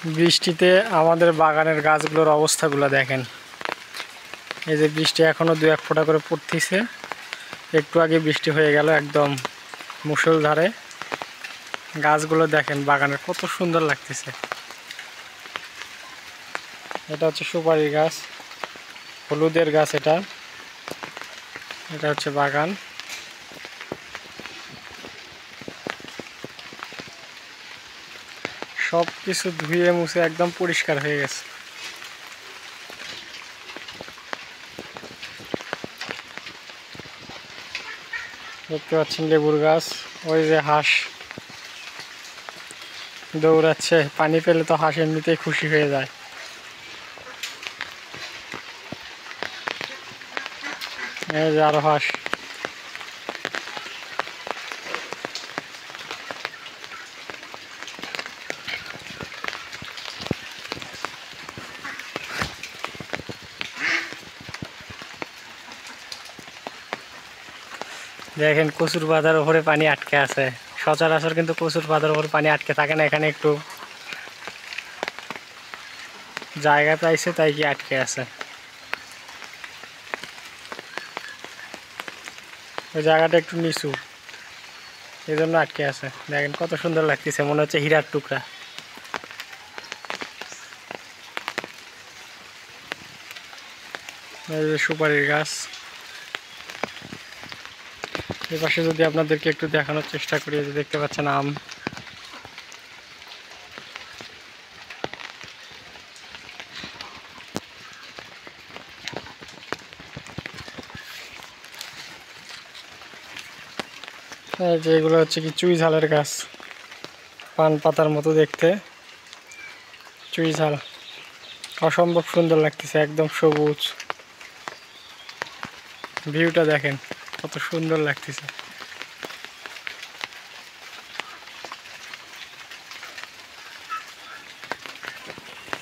বৃষ্টিতে আমাদের বাগানের গাছগুলোর অবস্থাগুলো দেখেন। এই যে বৃষ্টি এখনো দু এক ফোঁটা করে পড়তেছে, একটু আগে বৃষ্টি হয়ে গেল একদম মুষলধারে। গাছগুলো দেখেন বাগানের কত সুন্দর লাগতেছে। এটা হচ্ছে সুপারি গাছ, হলুদের গাছ। এটা হচ্ছে বাগান। সব কিছু ধুয়ে মুছে একদম পরিষ্কার হয়ে গেছে। দেখতে পাচ্ছেন লেবুর গাছ। ওই যে হাঁস দৌড়াচ্ছে, পানি পেলে তো হাঁস এমনিতেই খুশি হয়ে যায়। এই যে আরো হাঁস। দেখেন কচুর পাতার উপরে পানি আটকে আছে। সচরাচর কিন্তু কচুর পাতার উপরে পানি আটকে থাকে না, এখানে একটু জায়গা পাইছে তাই কি আটকে আছে। ওই জায়গাটা একটু নিচু, এই জন্য আটকে আছে। দেখেন কত সুন্দর লাগতেছে, মনে হচ্ছে হীরার টুকরা। এই যে সুপারির গাছ। এই পাশে যদি আপনাদেরকে একটু দেখানোর চেষ্টা করি, যে দেখতে পাচ্ছেন আম। এই যে এগুলো হচ্ছে কি চুই ঝালের গাছ, পান পাতার মতো দেখতে। চুই ঝাল অসম্ভব সুন্দর লাগতেছে, একদম সবুজ। ভিউটা দেখেন কত সুন্দর লাগতেছে।